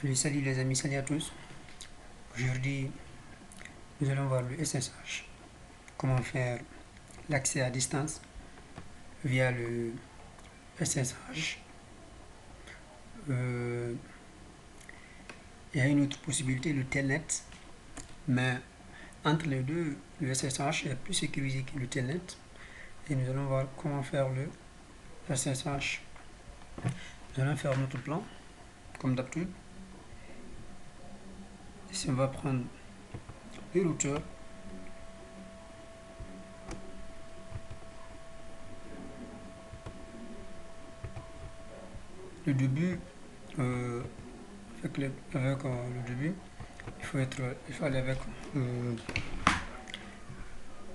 Allez, salut les amis, salut à tous. Aujourd'hui, nous allons voir le SSH. Comment faire l'accès à distance via le SSH. Il y a une autre possibilité, le Telnet. Mais entre les deux, le SSH est plus sécurisé que le Telnet. Et nous allons voir comment faire le SSH. Nous allons faire notre plan, comme d'habitude. Ici, on va prendre le routeur. Le début, avec le début, il faut aller avec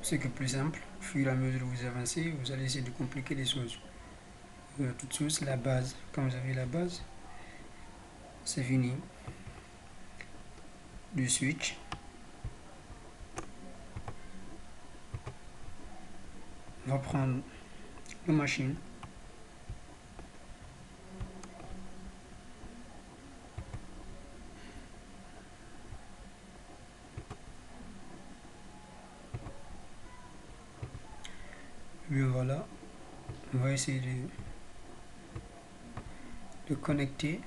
ce qui est plus simple. Au fur et à mesure que vous avancez, vous allez essayer de compliquer les choses. Toute chose, la base. Quand vous avez la base, c'est fini. Le switch. On va prendre la machine. Et voilà. On va essayer de connecter.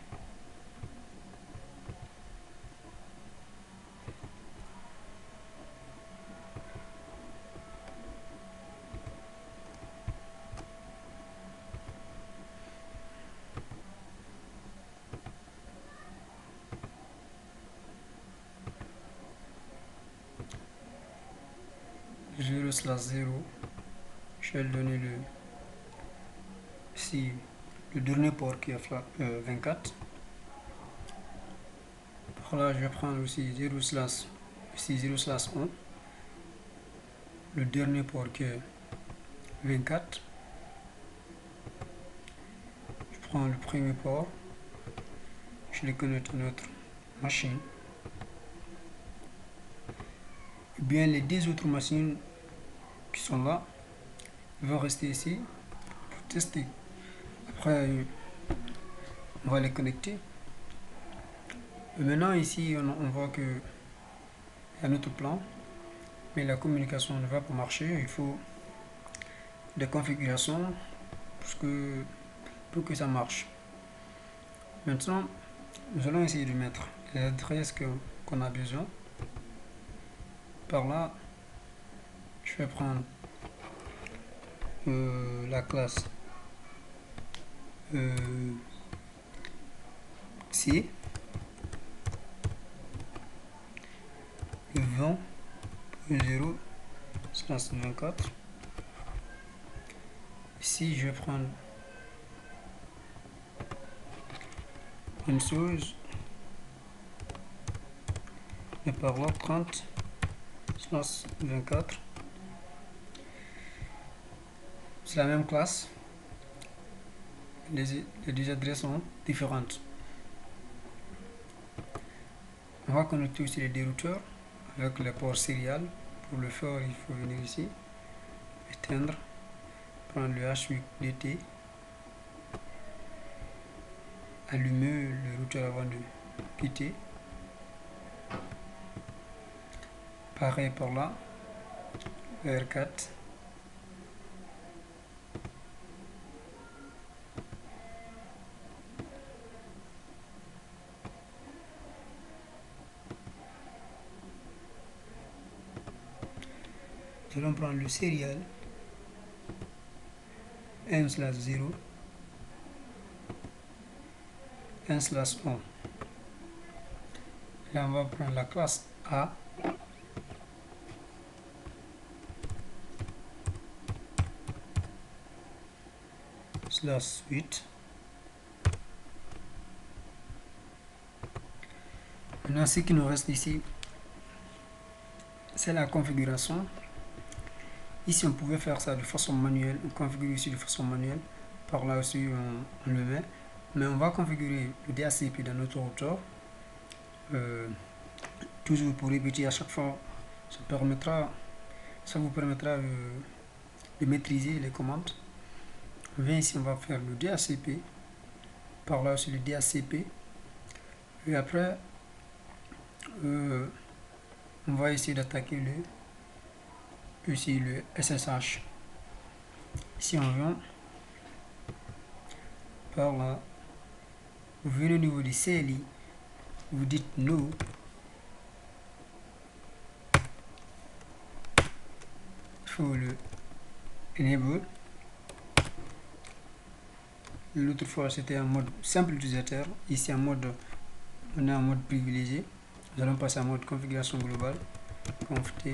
Zéro / 0. Je vais donner le dernier port qui est 24. Par là, je vais prendre aussi 0 / 1. Le dernier port qui est 24. Je prends le premier port. Je le connecte à notre machine. Et bien les deux autres machines qui sont là vont rester ici pour tester. Après, on va les connecter. Et maintenant ici, on voit que il y a notre plan, mais la communication ne va pas marcher. Il faut des configurations pour que ça marche. Maintenant, nous allons essayer de mettre les adresses qu'on a besoin. Par là, je vais prendre la classe C, le 20.0/24. Ici, je vais prendre une chose, et par là 30/24. C'est la même classe. Les deux adresses sont différentes. On va connecter aussi les deux routeurs avec le port serial. Pour le faire, il faut venir ici, éteindre, prendre le H8DT, allumer le routeur avant de quitter. Pareil par là, R4. Nous allons prendre le serial 1/0, 1/1. Là, on va prendre la classe A. /8. Maintenant, ce qui nous reste ici, c'est la configuration. Ici, on pouvait faire ça de façon manuelle. On configure ici de façon manuelle. Par là aussi, on le met. Mais on va configurer le DHCP dans notre routeur. Toujours pour répéter à chaque fois. Ça vous permettra de maîtriser les commandes. On vient ici, on va faire le DHCP. Par là aussi, le DHCP Et après, on va essayer d'attaquer le SSH. Ici on vient par là, vous venez au niveau du CLI, vous dites no, il faut le enable. L'autre fois c'était en mode simple utilisateur, ici on est en mode privilégié. Nous allons passer en mode configuration globale, conft.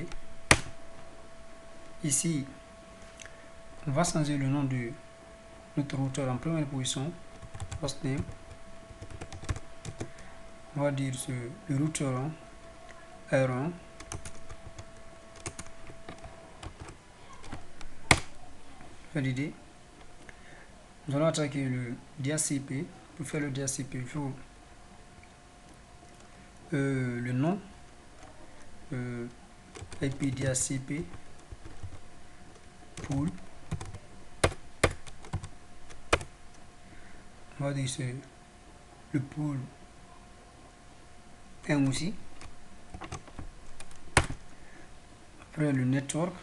Ici on va changer le nom de notre routeur en première position, hostname. On va dire le routeur R1. Valider. Nous allons attaquer le DHCP. Pour faire le DHCP, il faut le nom IP DHCP pool. On va dire c'est le pool 1 aussi. Après le network.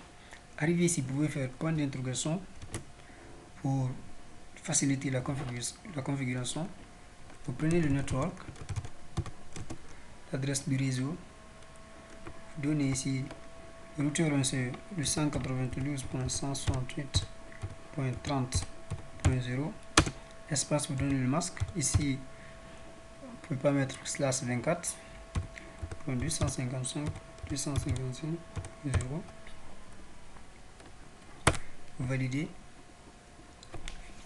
Arrivé ici, vous pouvez faire point d'interrogation pour faciliter la configuration. Vous prenez le network, l'adresse du réseau, vous donnez ici le routeur, c'est le 192.168.30.0. Espace, vous donnez le masque. Ici, vous ne pouvez pas mettre /24.255.255.0. Vous validez.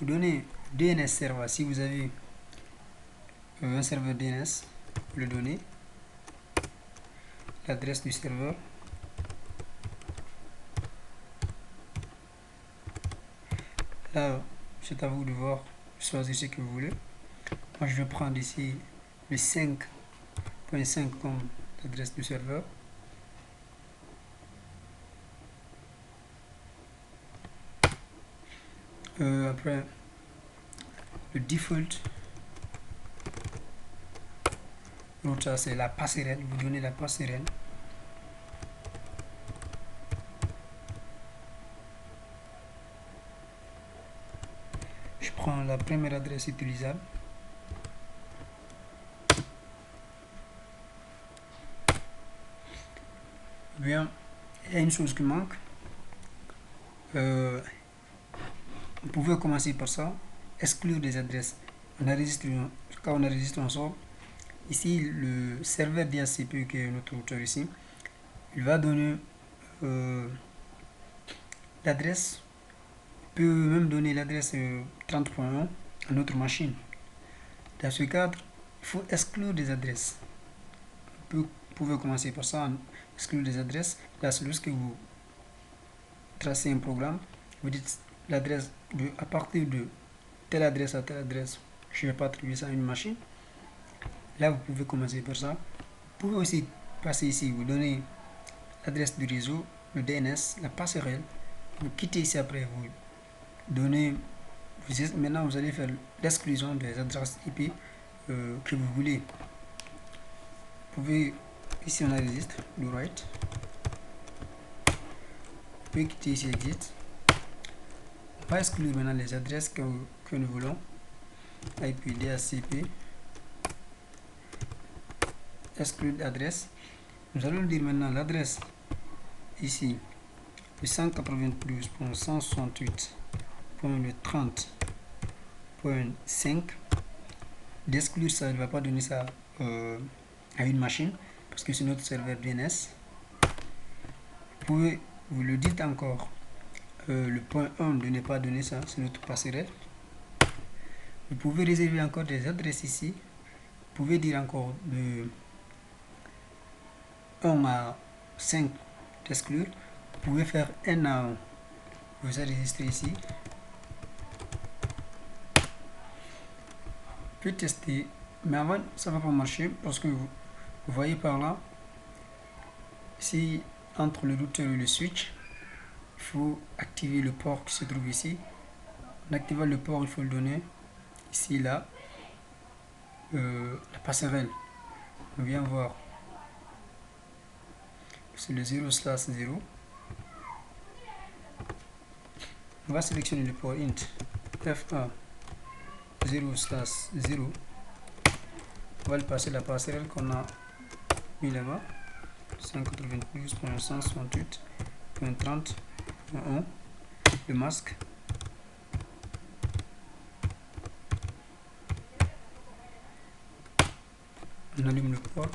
Vous donnez DNS serveur. Si vous avez un serveur DNS, vous le donnez. L'adresse du serveur. Là, c'est à vous de voir, choisir ce que vous voulez. Moi, je vais prendre ici le 5.5 comme l'adresse du serveur. Après, le default router, c'est la passerelle. Vous donnez la passerelle. Je prends la première adresse utilisable. Bien, il y a une chose qui manque. Vous pouvez commencer par ça. Exclure des adresses. Quand on enregistre, on sort. Ici, le serveur DHCP qui est notre routeur ici, il va donner l'adresse. Il peut même donner l'adresse 30.1 à notre machine. Dans ce cadre, il faut exclure des adresses. Vous pouvez commencer par ça, exclure des adresses. Là, c'est lorsque vous tracez un programme, vous dites l'adresse à partir de telle adresse à telle adresse, je ne vais pas attribuer ça à une machine. Là, vous pouvez commencer par ça. Vous pouvez aussi passer ici, vous donnez l'adresse du réseau, le DNS, la passerelle. Vous quittez ici après, vous donnez. Maintenant, vous allez faire l'exclusion des adresses IP que vous voulez. Vous pouvez, ici on a registre, do right. Vous pouvez quitter ici exit. On va exclure maintenant les adresses que nous voulons. IP DHCP. Exclure l'adresse. Nous allons dire maintenant l'adresse ici, le 192.168.30.5. D'exclure ça, il ne va pas donner ça à une machine parce que c'est notre serveur DNS. Vous le dites encore, le point 1 de ne pas donner ça, c'est notre passerelle. Vous pouvez réserver encore des adresses ici. Vous pouvez dire encore de 1 à 5 d'exclure. Vous pouvez faire 1 à 1. Vous enregistrez ici. Vous pouvez tester, mais avant ça ne va pas marcher parce que vous voyez par là, si entre le routeur et le switch, il faut activer le port qui se trouve ici. En activant le port, il faut le donner ici, là, la passerelle. On vient voir, c'est le 0/0. On va sélectionner le port int fa 0/0. On va le passer la passerelle qu'on a mis là-bas, 192.168.30.1, le masque. On allume le port.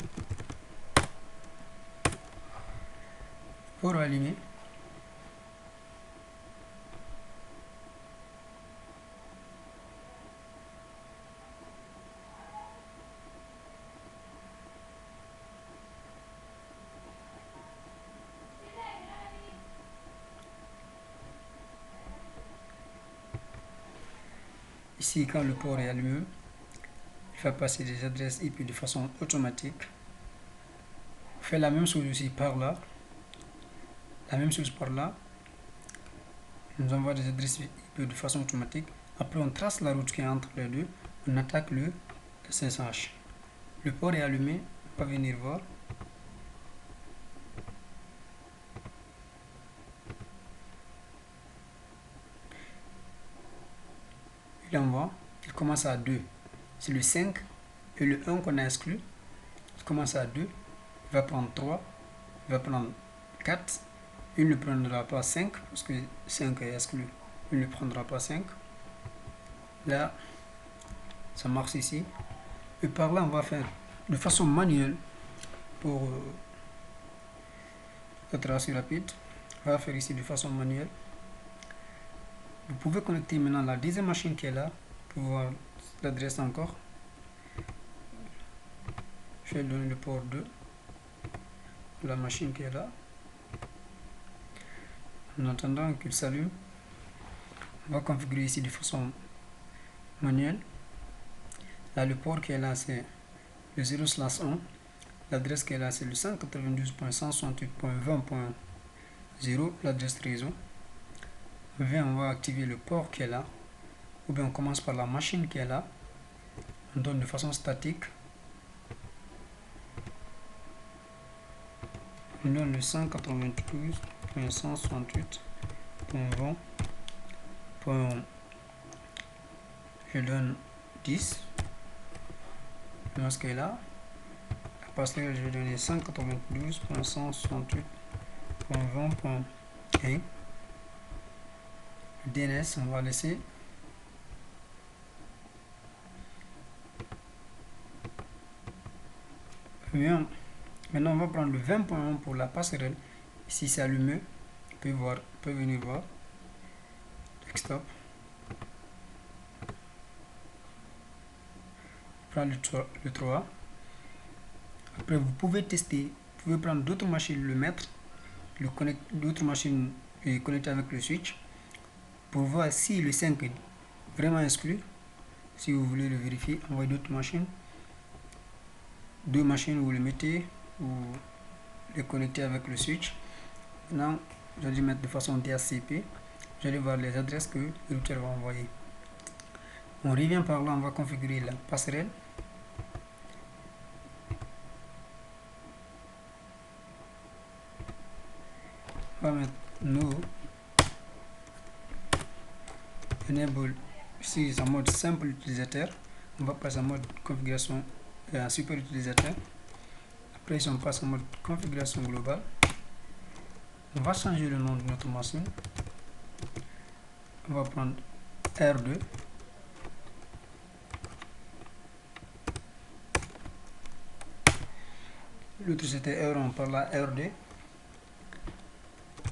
Port allumé. Ici, quand le port est allumé, il va passer des adresses IP de façon automatique. On fait la même chose aussi par là. La même chose par là. On nous envoie des adresses IP de façon automatique. Après, on trace la route qui est entre les deux. On attaque le SSH. Le port est allumé. On va venir voir. Il envoie. Il commence à 2. C'est le 5 et le 1 qu'on a exclu. Il commence à 2. Il va prendre 3. Il va prendre 4. Il ne prendra pas 5 parce que 5 est exclu. Il ne prendra pas 5. Là, ça marche ici. Et par là, on va faire de façon manuelle pour être assez rapide. On va faire ici de façon manuelle. Vous pouvez connecter maintenant la deuxième machine qui est là pour voir l'adresse encore. Je vais donner le port 2. La machine qui est là. En attendant qu'il s'allume, on va configurer ici de façon manuelle. Là, le port qui est là, c'est le 0/1. L'adresse qui est là, c'est le 192.168.20.0, l'adresse réseau. On va activer le port qui est là. Ou bien on commence par la machine qui est là. On donne de façon statique. On donne le 192.168.20. Je donne 10. Le masque est là. La passerelle, je vais donner 192.168.20.1. DNS, on va laisser. Bien. Maintenant, on va prendre le 20.1 pour la passerelle. Ici, c'est allumé. On peut venir voir. Desktop. Prendre le 3. Après, vous pouvez tester. Vous pouvez prendre d'autres machines, le mettre, d'autres machines et connecter avec le switch pour voir si le 5 est vraiment exclu. Si vous voulez le vérifier, envoyez d'autres machines. Deux machines, vous les mettez ou les connecter avec le switch. Maintenant, je vais mettre de façon DHCP. Vous allez voir les adresses que le routeur va envoyer. On revient par là, on va configurer la passerelle. On va mettre no enable ici en mode simple utilisateur. On va passer en mode configuration super utilisateur. Après, si on passe en mode configuration globale, on va changer le nom de notre machine. On va prendre R2. L'autre c'était R1, par là R2.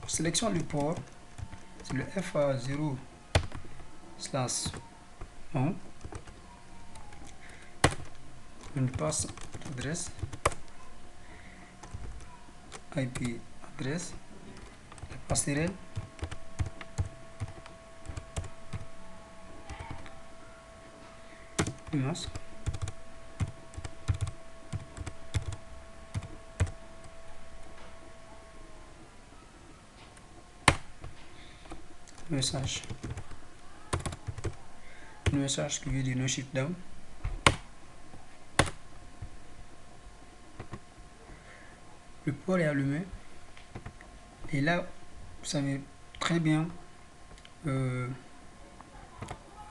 On sélectionne le port, c'est le FA0/1. On passe l'adresse, IP adresse, la passerelle, le masque. Message qui veut dire no shutdown. le port est allumé. Et là, vous savez très bien, je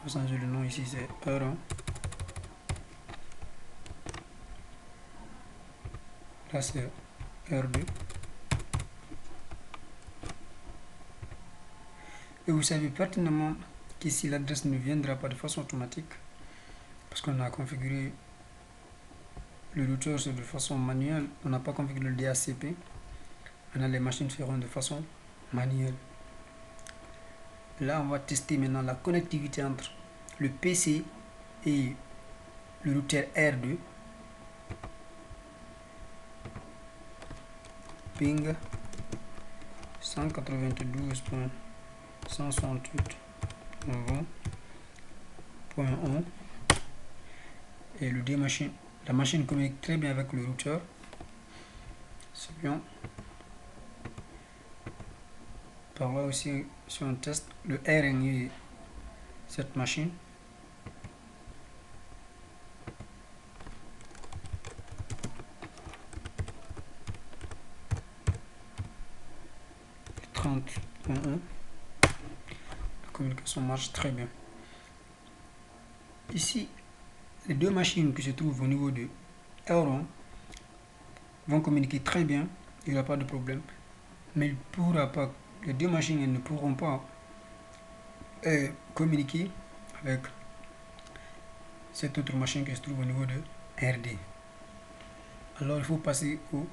vais changer le nom ici, c'est R1. Là, c'est R2. Et vous savez pertinemment qu'ici, l'adresse ne viendra pas de façon automatique parce qu'on a configuré le routeur de façon manuelle. On n'a pas configuré le DHCP. Maintenant, les machines feront de façon manuelle. Là, on va tester maintenant la connectivité entre le PC et le routeur R2. Ping 192.168.20.1 et le D machine. La machine communique très bien avec le routeur. C'est bien. Par là aussi, si on teste le RNI, cette machine. La communication marche très bien. Ici, les deux machines qui se trouvent au niveau de R1 vont communiquer très bien, il n'y aura pas de problème. Mais il pourra pas, les deux machines elles ne pourront pas communiquer avec cette autre machine qui se trouve au niveau de RD. Alors il faut passer au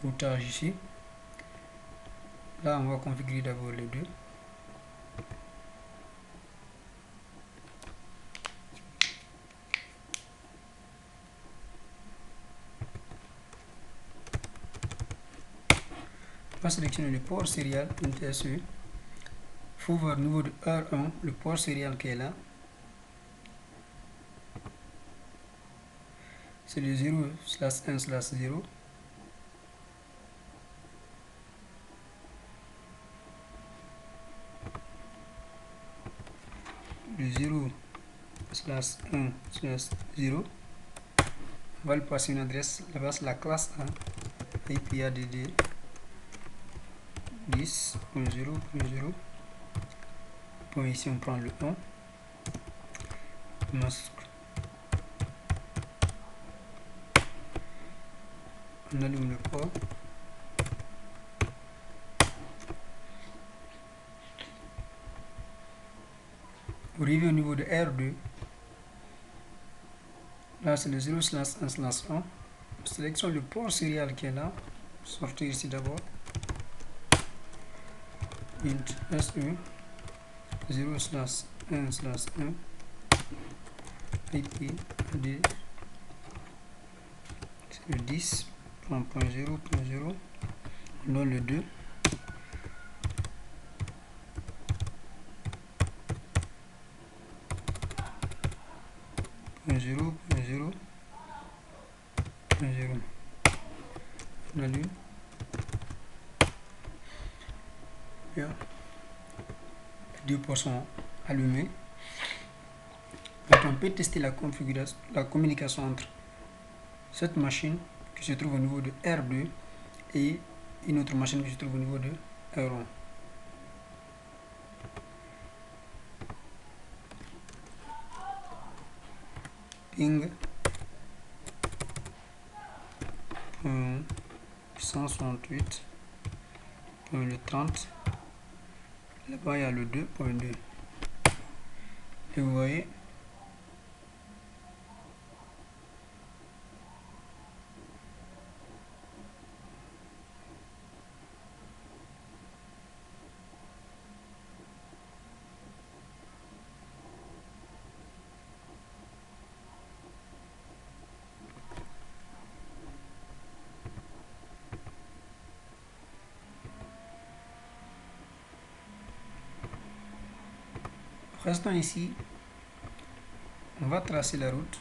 routage ici. Là on va configurer d'abord les deux. On va sélectionner le port serial NTSE. Il faut voir au niveau de R1 le port serial qui est là. C'est le 0/1/0. Le 0/1/0. On va lui passer une adresse, la classe A, IPADD 10.0.0. Ici on prend le 1. Masque. On allume le port. Vous arrivez au niveau de R2. Là c'est le 0/1/1. On sélectionne le port serial qui est là. Sortir ici d'abord. Int SE 0/1/1 IP D, c'est le 10.0.0. On donne le 2. On allume. Bien. Les deux ports sont allumés. Maintenant, on peut tester la configuration, la communication entre cette machine qui se trouve au niveau de R2 et une autre machine qui se trouve au niveau de R1. Ping 168.30. Là-bas, il y a le 2.2. Et vous voyez, restons ici. On va tracer la route.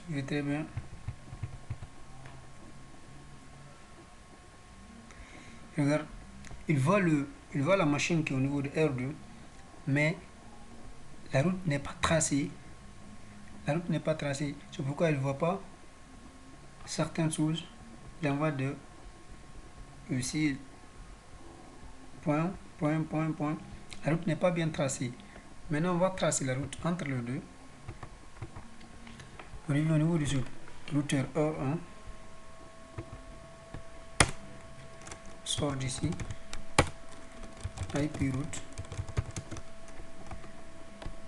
suivez très bien. Regarde, il voit la machine qui est au niveau de R2, mais la route n'est pas tracée. La route n'est pas tracée. C'est pourquoi il ne voit pas certaines choses. Il envoie de ici, point, point, point, point. La route n'est pas bien tracée. Maintenant, on va tracer la route entre les deux. On arrive au niveau du routeur R1. Sort d'ici. IP route.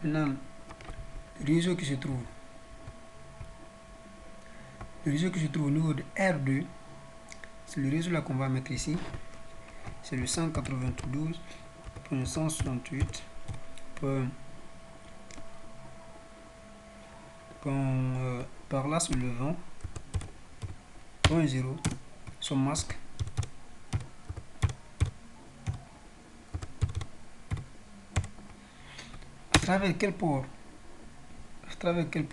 Maintenant, le réseau qui se trouve. Le réseau qui se trouve au niveau de R2, c'est le réseau là qu'on va mettre ici. C'est le 192.168. Par là sur le 20.0 son masque. À travers quel port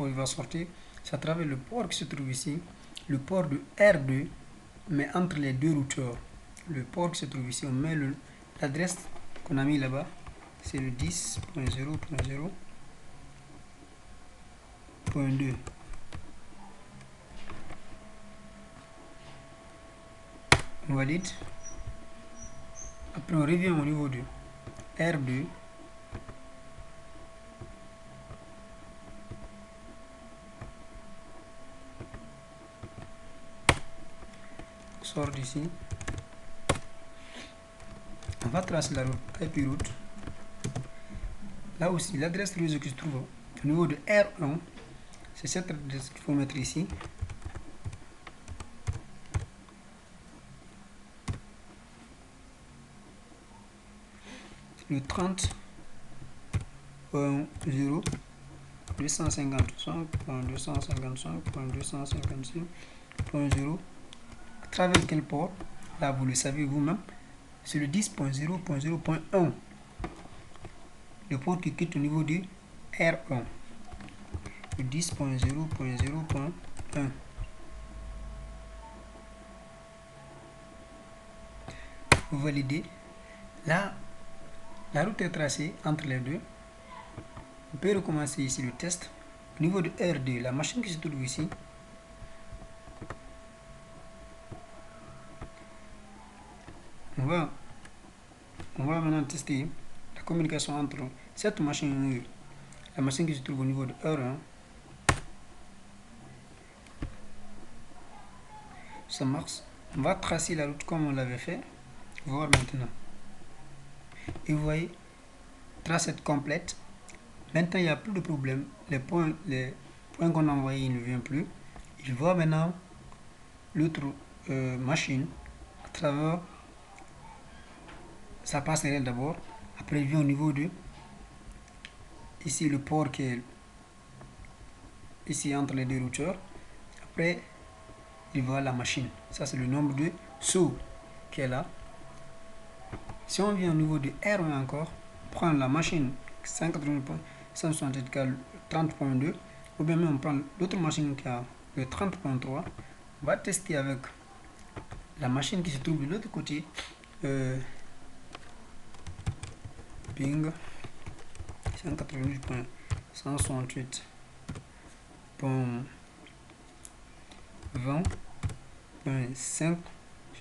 il va sortir? C'est à travers le port qui se trouve ici, le port de R2, mais entre les deux routeurs. Le port qui se trouve ici, on met l'adresse qu'on a mis là-bas, c'est le 10.0.0.2. On valide. Après, on revient au niveau de R2. On sort d'ici. On va tracer la route, IP route. Là aussi, l'adresse réseau qui se trouve au niveau de R1, c'est cette adresse qu'il faut mettre ici. Le 30.0.255.255.255.256.0. À travers quel port? Là, vous le savez vous-même. C'est le 10.0.0.1. Le port qui quitte au niveau du R1. Le 10.0.0.1. Vous validez. Là, la route est tracée entre les deux. On peut recommencer ici le test. Au niveau de R2, la machine qui se trouve ici. On va maintenant tester la communication entre cette machine et la machine qui se trouve au niveau de R1. Ça marche. On va tracer la route comme on l'avait fait. Voir maintenant. Et vous voyez, tracette complète. Maintenant, il n'y a plus de problème. Les points qu'on a envoyés, ils ne viennent plus. Il voit maintenant l'autre machine à travers sa passerelle d'abord. Après, il vient au niveau de ici le port qui est ici entre les deux routeurs. Après, il voit la machine. Ça, c'est le nombre de sauts qui est là. Si on vient au niveau de R1 encore, prendre la machine 180.168.30.2, ou bien même on prend l'autre machine qui a le 30.3, on va tester avec la machine qui se trouve de l'autre côté. Ping 188.168.20.5,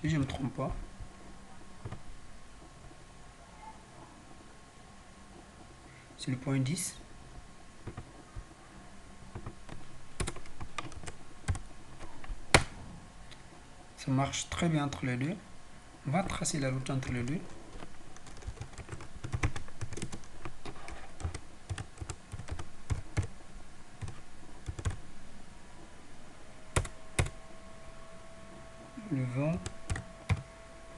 si je ne me trompe pas. C'est le point 10. Ça marche très bien entre les deux. On va tracer la route entre les deux. Le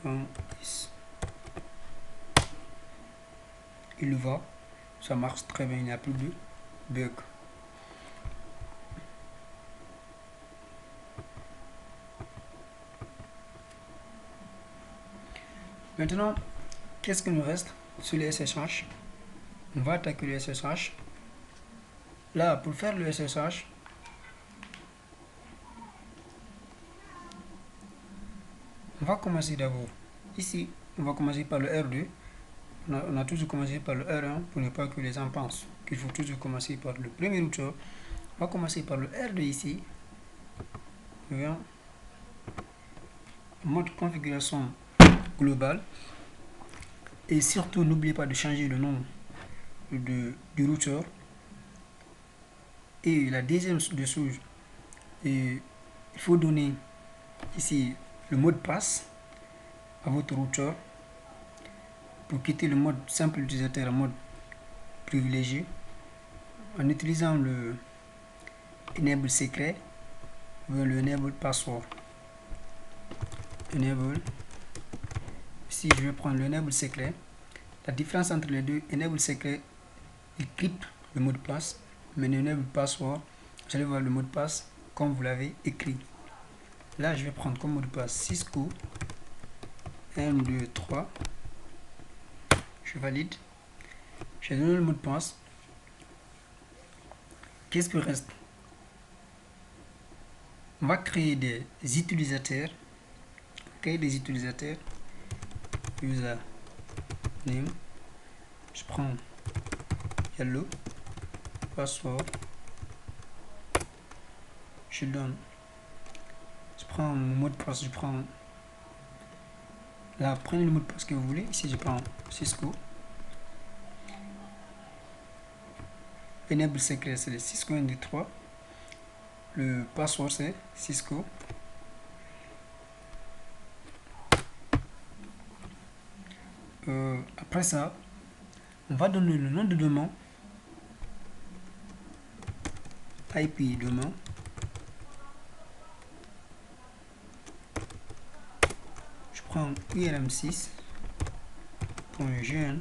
20, 10. Il va. Ça marche très bien, il n'y a plus de bug. Maintenant, qu'est-ce qu'il nous reste sur le SSH? On va attaquer le SSH. Là, pour faire le SSH, va commencer d'abord. Ici, on va commencer par le R2. On a toujours commencé par le R1 pour ne pas que les gens pensent qu'il faut toujours commencer par le premier routeur. On va commencer par le R2 ici. Voyons. Mode configuration globale. Et surtout, n'oubliez pas de changer le nom du routeur. Et la deuxième des choses, il faut donner ici le mot de passe à votre routeur pour quitter le mode simple utilisateur en mode privilégié en utilisant le enable secret ou le enable password. Enable. Ici, je vais prendre le enable secret. La différence entre les deux, enable secret, il crypte le mot de passe, mais le enable password, vous allez voir le mot de passe comme vous l'avez écrit. Là, je vais prendre comme mot de passe Cisco 1, 2, 3. Je valide. J'ai donné le mot de passe. Qu'est-ce qui reste? On va créer des utilisateurs. Créer des utilisateurs. User name. Je prends yellow. Password. Je donne. Je prends mon mot de passe. Je prends. Là, prenez le mot de passe que vous voulez. Ici, je prends Cisco. Enable secret, c'est le Cisco 1, 2, 3. Le password, c'est Cisco. Après ça, on va donner le nom de domaine. IP domaine. Je prends urm6.gn.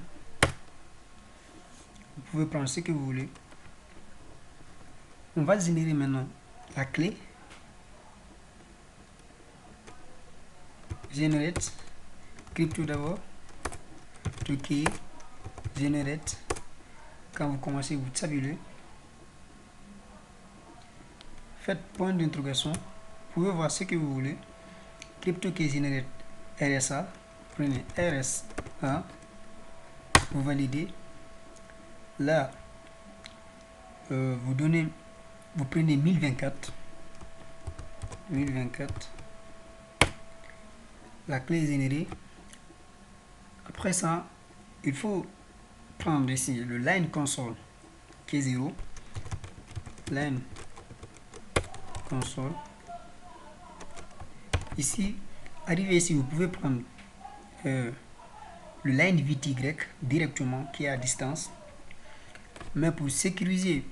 Vous pouvez prendre ce que vous voulez. On va générer maintenant la clé. Generate. Crypto d'abord. OK. Generate. Quand vous commencez, vous tabulez. Faites point d'interrogation. Vous pouvez voir ce que vous voulez. Crypto key generate RSA. Prenez RSA. Vous validez. Là, vous prenez 1024. La clé est générée. Après ça, il faut prendre ici le line console qui est 0. Line console. Ici, arrivé ici, vous pouvez prendre le line VTY directement qui est à distance. Mais pour sécuriser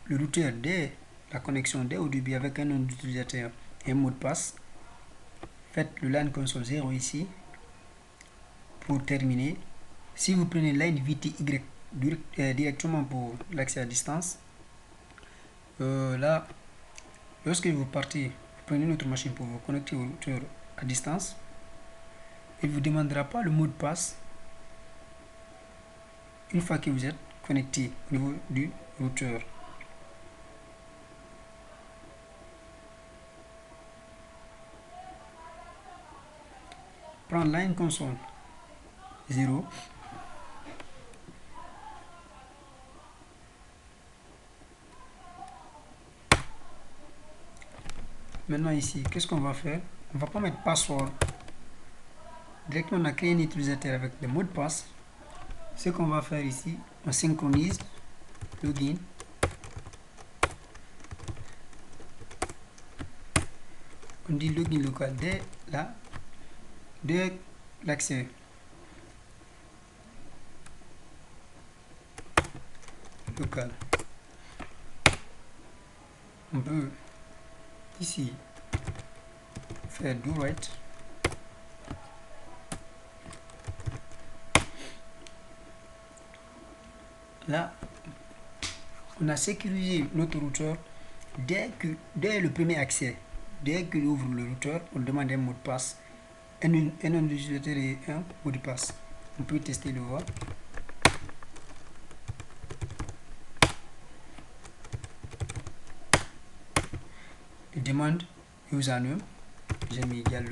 le routeur dès la connexion dès au début avec un nom d'utilisateur et un mot de passe, faites le line console 0 ici. Pour terminer, si vous prenez line VTY directement pour l'accès à distance, là, lorsque vous partez, vous prenez une autre machine pour vous connecter au routeur à distance, il ne vous demandera pas le mot de passe une fois que vous êtes connecté au niveau du routeur. Prendre line console 0. Maintenant ici, qu'est-ce qu'on va faire? On va pas mettre password. Directement, on a créé un utilisateur avec le mot de passe. Ce qu'on va faire ici, on synchronise login. On dit login local dès l'accès. Local. On peut ici faire do write. Là, on a sécurisé notre routeur dès le premier accès. Dès qu'il ouvre le routeur, on demande un mot de passe, un nom d'utilisateur et un mot de passe. On peut tester le voir. Il demande username, j'ai mis Gallo.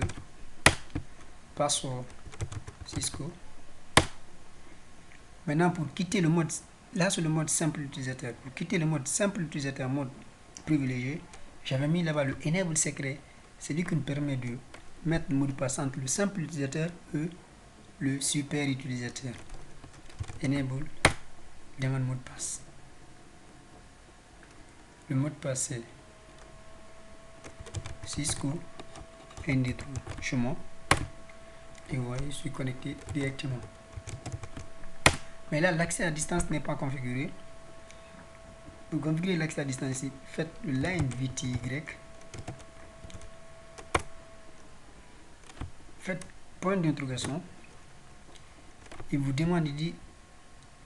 password Cisco. Maintenant, pour quitter le mode, là c'est le mode simple utilisateur. Pour quitter le mode simple utilisateur, mode privilégié, j'avais mis là-bas le enable secret. C'est lui qui nous permet de mettre le mot de passe entre le simple utilisateur et le super utilisateur. Enable, demande mot de passe. Le mot de passe c'est Cisco ND3 chez moi. Et vous voyez, je suis connecté directement. Mais là, l'accès à distance n'est pas configuré. Pour configurer l'accès à distance ici, faites le line VTY. Faites point d'interrogation. Il vous demande, il dit,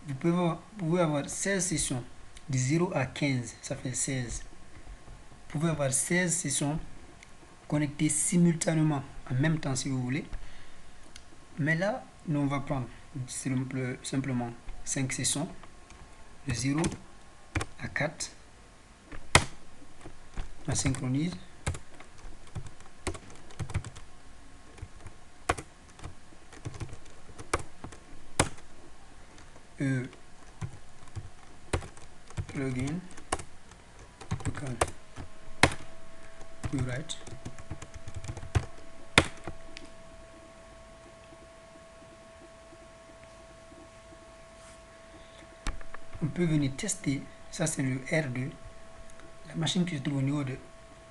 vous pouvez avoir 16 sessions de 0 à 15, ça fait 16. Vous pouvez avoir 16 sessions connectées simultanément en même temps si vous voulez. Mais là, nous on va prendre simplement 5 sessions de 0 à 4. On synchronise. Login local rewrite. On peut venir tester, ça c'est le R2, la machine qui se trouve au niveau de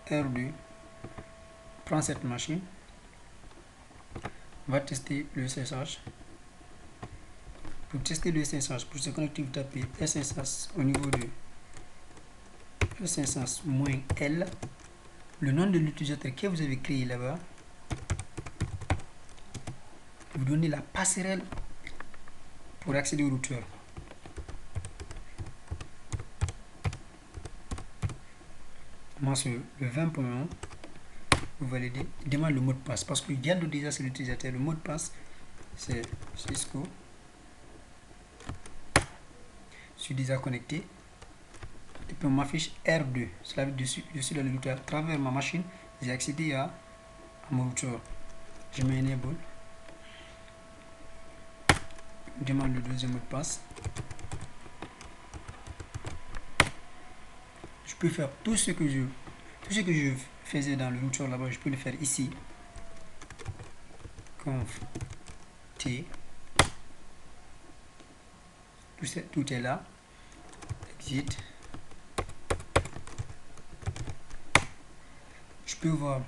R2. Prends cette machine, on va tester le SSH. Pour tester le SSH, pour se connecter, vous tapez SSH au niveau de SSH-L, le nom de l'utilisateur que vous avez créé là-bas. Vous donnez la passerelle pour accéder au routeur. Moi, sur le 20.1, vous validez, il demande le mot de passe parce qu'il y a déjà sur l'utilisateur. Le mot de passe, c'est Cisco. Je suis déjà connecté. Et puis on m'affiche R2. Cela veut dire que je suis dans le routeur. À travers ma machine, j'ai accédé à mon routeur. Je mets enable. Je demande le deuxième mot de passe. Je peux faire tout ce que je faisais dans le routeur là-bas, je peux le faire ici. Conf T. Tout est là. Exit. Je peux voir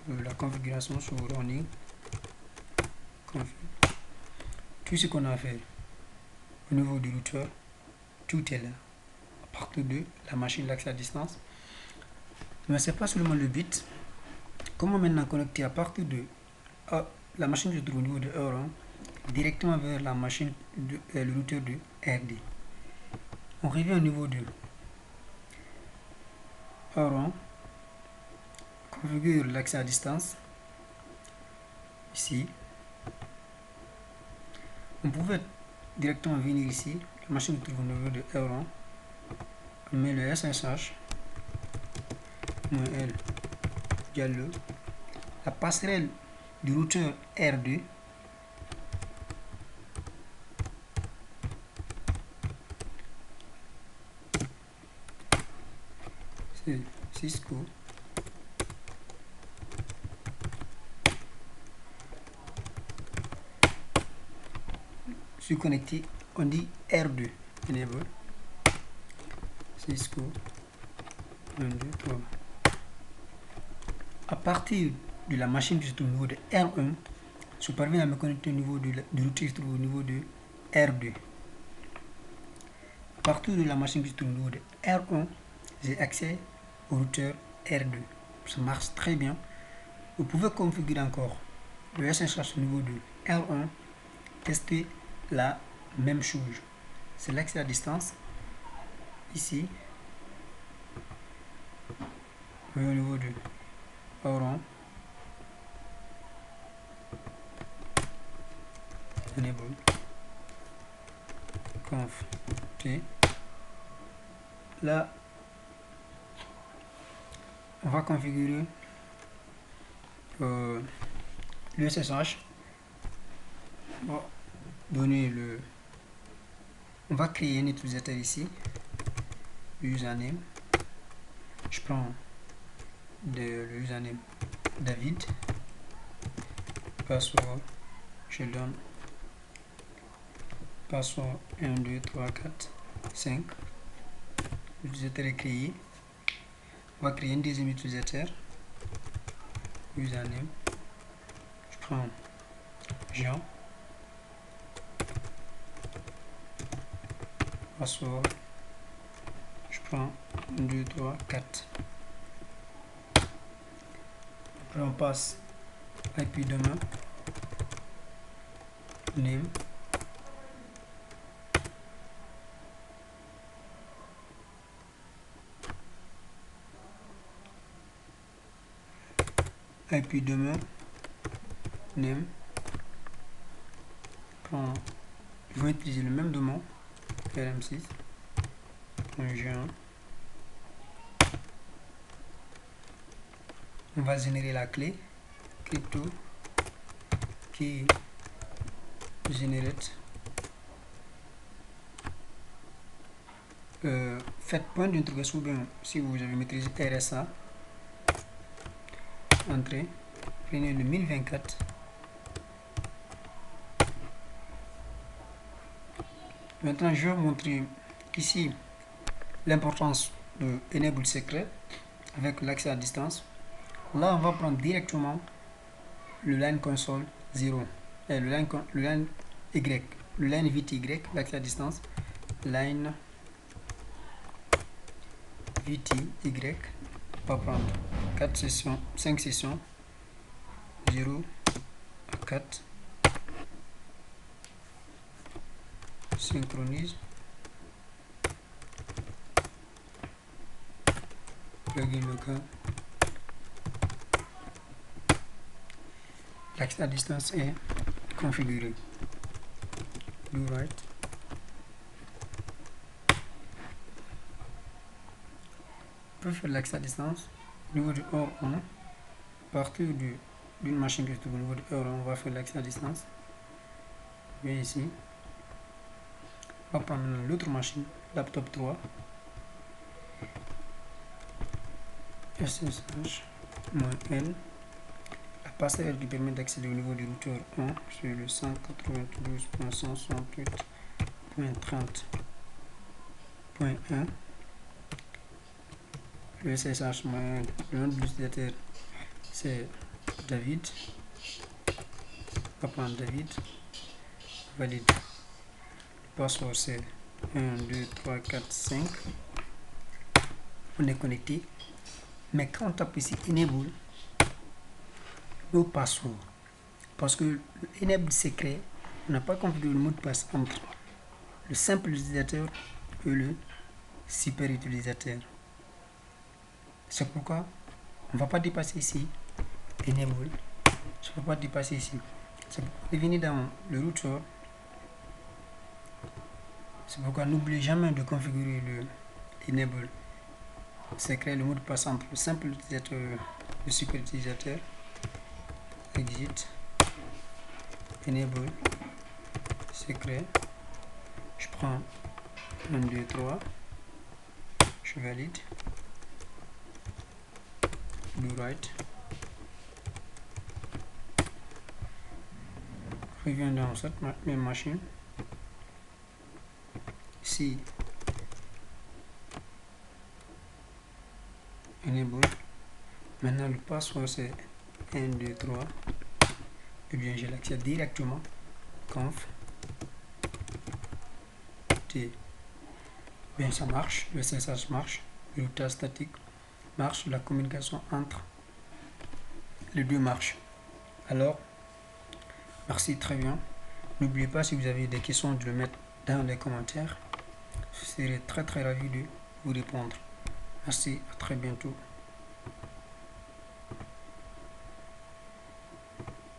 la configuration sur running. Tout ce qu'on a fait au niveau du routeur, tout est là. À partir de la machine d'accès à distance. Mais c'est pas seulement le bit. Comment maintenant connecter à partir de la machine qui se trouve au niveau de R1 directement vers la machine le routeur de RD. On revient au niveau de R1, configure l'accès à distance ici. On pouvait directement venir ici, la machine se trouve au niveau de R1, on met le SSH -L diallo, la passerelle du routeur R2, c'est Cisco. Je suis connecté, on dit R2, enable, Cisco, 1, 2, 3. À partir de la machine qui se trouve au niveau de R1, je parviens à me connecter au niveau du routeur qui se trouve au niveau de R2. À partir de la machine qui se trouve au niveau de R1, j'ai accès au routeur R2. Ça marche très bien. Vous pouvez configurer encore le SSH au niveau de R1, tester la même chose. C'est l'accès à distance. Ici, au niveau de R1, enable, conf T. Là, on va configurer le SSH. On va donner le... On va créer un utilisateur ici. Username. Je prends le username David. Password. Je donne password 1, 2, 3, 4, 5. L'utilisateur est créé. On va créer un deuxième utilisateur. Username. Je prends Jean. Password. Je prends 1, 2, 3, 4. Après on passe IP domaine. Name. IP domaine. Name. Ils vont utiliser le même domaine. RM6. G1. On va générer la clé crypto qui generate. Faites point d'interrogation bien si vous avez maîtrisé RSA. Entrée. Prenez le 1024. Maintenant, je vais vous montrer ici l'importance de Enable Secret avec l'accès à distance. Là, on va prendre directement le line console 0, le line Y, le line VTY, l'accès à distance, line VTY. On va prendre 4 sessions, 5 sessions, 0 à 4. Synchronise. Plugin local. L'accès à distance est configuré. Do right. On peut faire l'accès à distance au niveau du hors 1. À partir d'une machine qui se trouve au niveau du hors 1, on va faire l'accès à distance. Viens ici. On va prendre l'autre machine, laptop 3. SSH-L. La passerelle qui permet d'accéder au niveau du routeur 1 sur le 192.168.30.1. Le SSH, le nom de l'utilisateur c'est David. On va prendre David. Valide. Le password c'est 1, 2, 3, 4, 5. On est connecté. Mais quand on tape ici Enable, le password, parce que Enable secret, on n'a pas configuré le mot de passe entre le simple utilisateur et le super utilisateur. C'est pourquoi on ne va pas dépasser ici Enable. Je ne peux pas dépasser ici. C'est pourquoi venir dans le router. C'est pourquoi n'oubliez jamais de configurer le Enable secret, le mot de passe entre le simple utilisateur et le super utilisateur. Exit. Enable secret. Je prends 1, 2, 3. Je valide. Do right. Reviens dans cette même machine. Ici, Enable. Maintenant, le password c'est 1, 2, 3. Et bien, j'ai l'accès directement. Conf. T. Bien, ça marche. Le SSH marche. Le routage statique marche. La communication entre les deux marche. Alors, merci, très bien. N'oubliez pas, si vous avez des questions, de le mettre dans les commentaires. Je serai très ravi de vous répondre. Merci, à très bientôt.